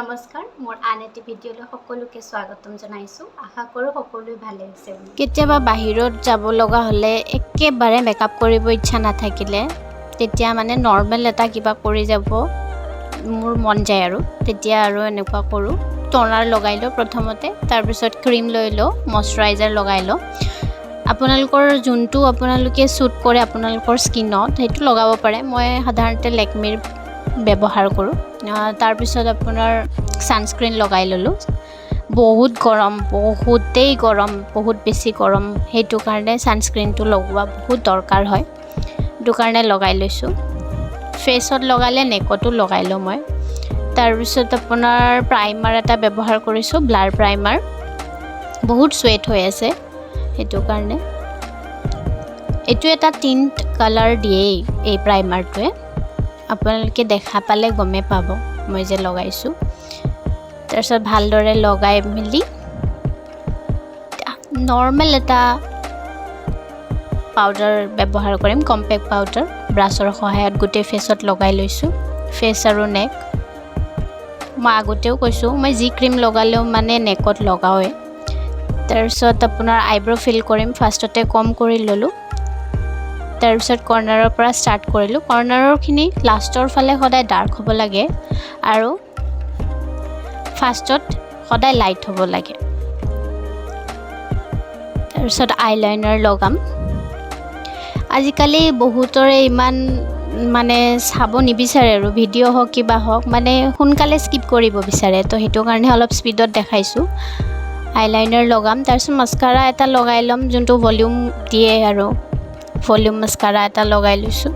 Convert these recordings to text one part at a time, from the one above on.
নমস্কাৰ মোৰ আন এটি ভিডিঅ'লৈ সকলোকে স্বাগতম জনাইছোঁ আশা কৰোঁ সকলোৱে ভালে আছে কেতিয়াবা বাহিৰত যাব লগা হ'লে একেবাৰে মেকআপ কৰিব ইচ্ছা নাথাকিলে তেতিয়া মানে নৰ্মেল এটা কিবা কৰি যাব মোৰ মন যায় আৰু তেতিয়া আৰু এনেকুৱা কৰোঁ টনাৰ লগাই লওঁ প্ৰথমতে তাৰপিছত ক্ৰীম লৈ লওঁ ময়শ্চাৰাইজাৰ লগাই লওঁ আপোনালোকৰ যোনটো আপোনালোকে শ্বুট কৰে আপোনালোকৰ স্কিনত সেইটো লগাব পাৰে মই সাধাৰণতে লেকমিৰ ব্যৱহাৰ কৰোঁ তাৰপিছত আপোনাৰ ছানস্ক্ৰীন লগাই ল'লোঁ বহুত গৰম বহুতেই গৰম বহুত বেছি গৰম সেইটো কাৰণে ছানস্ক্ৰীনটো লগোৱা বহুত দৰকাৰ হয় সেইটো কাৰণে লগাই লৈছোঁ ফেচত লগালে নেকতো লগাই লওঁ মই তাৰপিছত আপোনাৰ প্ৰাইমাৰ এটা ব্যৱহাৰ কৰিছোঁ ব্লাৰ প্ৰাইমাৰ বহুত স্ৱেট হৈ আছে সেইটো কাৰণে এইটো এটা টিণ্ট কালাৰ দিয়েই এই প্ৰাইমাৰটোৱে আপোনালোকে দেখা পালে গমে পাব মই যে লগাইছোঁ তাৰপিছত ভালদৰে লগাই মিলি নৰ্মেল এটা পাউডাৰ ব্যৱহাৰ কৰিম কম্পেক্ট পাউডাৰ ব্ৰাছৰ সহায়ত গোটেই ফেচত লগাই লৈছোঁ ফেচ আৰু নেক মই আগতেও কৈছোঁ মই যি ক্ৰীম লগালেও মানে নেকত লগাওঁৱে তাৰপিছত আপোনাৰ আইব্ৰ' ফিল কৰিম ফাৰ্ষ্টতে কম কৰি ল'লোঁ তাৰপিছত কৰ্নাৰৰ পৰা ষ্টাৰ্ট কৰিলোঁ কৰ্নাৰৰখিনি লাষ্টৰ ফালে সদায় ডাৰ্ক হ'ব লাগে আৰু ফাৰ্ষ্টত সদায় লাইট হ'ব লাগে তাৰপিছত আইলাইনাৰ লগাম আজিকালি বহুতৰে ইমান মানে চাব নিবিচাৰে আৰু ভিডিঅ' হওক কিবা হওক মানে সোনকালে স্কিপ কৰিব বিচাৰে তো সেইটো কাৰণে অলপ স্পীডত দেখাইছোঁ আইলাইনাৰ লগাম তাৰপিছত মাস্কাৰা এটা লগাই ল'ম যোনটো ভলিউম দিয়ে আৰু ভলিউম মাস্কাৰা এটা লগাই লৈছোঁ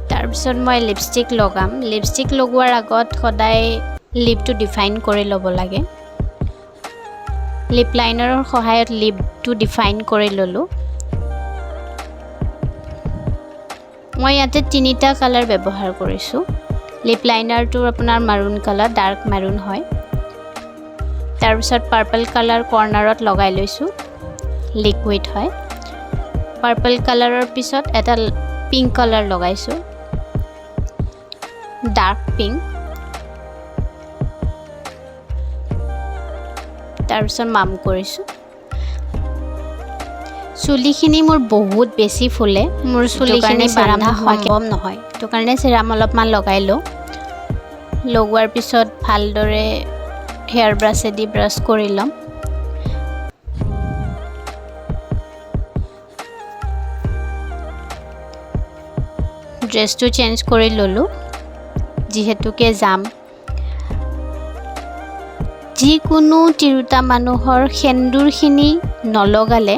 তাৰপিছত মই লিপষ্টিক লগাম লিপষ্টিক লগোৱাৰ আগত সদায় লিপটো ডিফাইন কৰি ল'ব লাগে লিপ লাইনাৰৰ সহায়ত লিপটো ডিফাইন কৰি ল'লোঁ মই ইয়াতে তিনিটা কালাৰ ব্যৱহাৰ কৰিছোঁ লিপ লাইনাৰটো আপোনাৰ মাৰুন কালাৰ ডাৰ্ক মাৰুন হয় তাৰপিছত পাৰ্পল কালাৰ কৰ্নাৰত লগাই লৈছোঁ লিকুইড হয় পাৰ্পল কালাৰৰ পিছত এটা পিংক কালাৰ লগাইছোঁ ডাৰ্ক পিংক তাৰপিছত মাম কৰিছোঁ চুলিখিনি মোৰ বহুত বেছি ফুলে মোৰ চুলিখিনি বান্ধা সম্ভৱ নহয় সেইটো কাৰণে চিৰাম অলপমান লগাই লওঁ লগোৱাৰ পিছত ভালদৰে হেয়াৰ ব্ৰাছেদি ব্ৰাছ কৰি ল'ম ড্ৰেছটো চেঞ্জ কৰি ল'লোঁ যিহেতুকে যাম যিকোনো তিৰোতা মানুহৰ সেন্দুৰখিনি নলগালে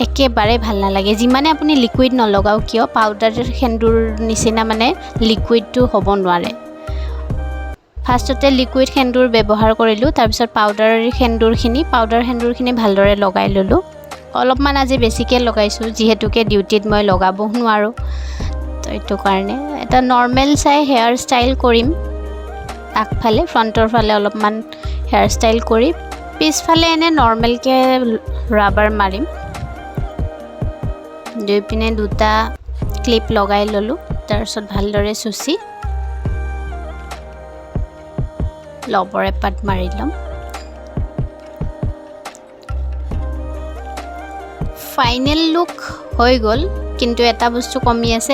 একেবাৰে ভাল নালাগে যিমানে আপুনি লিকুইড নলগাও কিয় পাউডাৰ সেন্দুৰ নিচিনা মানে লিকুইডটো হ'ব নোৱাৰে ফাৰ্ষ্টতে লিকুইড সেন্দুৰ ব্যৱহাৰ কৰিলোঁ তাৰপিছত পাউডাৰ সেন্দুৰখিনি ভালদৰে লগাই ল'লোঁ অলপমান আজি বেছিকৈ লগাইছোঁ যিহেতুকে ডিউটিত মই লগাব নোৱাৰোঁ তো এইটো কাৰণে এটা নৰ্মেল চাই হেয়াৰ ষ্টাইল কৰিম আগফালে ফ্ৰণ্টৰ ফালে অলপমান হেয়াৰ ষ্টাইল কৰি পিছফালে এনে নৰ্মেলকৈ ৰাবাৰ মাৰিম দুই পিনে দুটা ক্লিপ লগাই ল'লোঁ তাৰপিছত ভালদৰে চুচি লবৰ এপাত মাৰি ল'ম ফাইনেল লুক হৈ গ'ল কিন্তু এটা বস্তু কমি আছে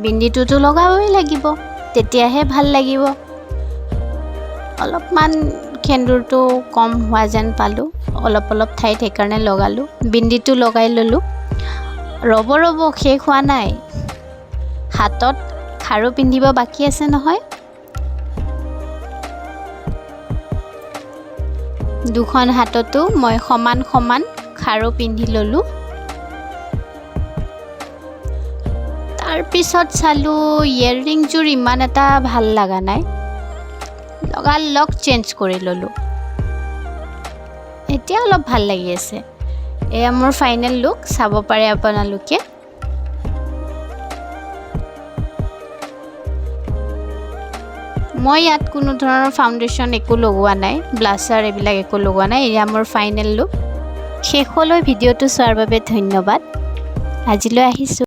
বিন্দিটোতো লগাবই লাগিব তেতিয়াহে ভাল লাগিব অলপমান সেন্দুৰটো কম হোৱা যেন পালোঁ অলপ ঠাইত সেইকাৰণে লগালোঁ বিন্দিটো লগাই ল'লোঁ ৰ'ব শেষ হোৱা নাই হাতত খাৰু পিন্ধিব বাকী আছে নহয় দুখন হাততো মই সমান খাৰু পিন্ধি ল'লোঁ তাৰপিছত চালোঁ ইয়েৰিংযোৰ ইমান এটা ভাল লগা নাই লগালগ চেঞ্জ কৰি ল'লোঁ এতিয়া অলপ ভাল লাগি আছে এয়া মোৰ ফাইনেল লুক চাব পাৰে আপোনালোকে মই ইয়াত কোনো ধৰণৰ ফাউণ্ডেশ্যন একো লগোৱা নাই ব্লাছাৰ এইবিলাক একো লগোৱা নাই এয়া মোৰ ফাইনেল লুক শেষলৈ ভিডিঅ'টো চোৱাৰ বাবে ধন্যবাদ। আজিলৈ আহিছোঁ।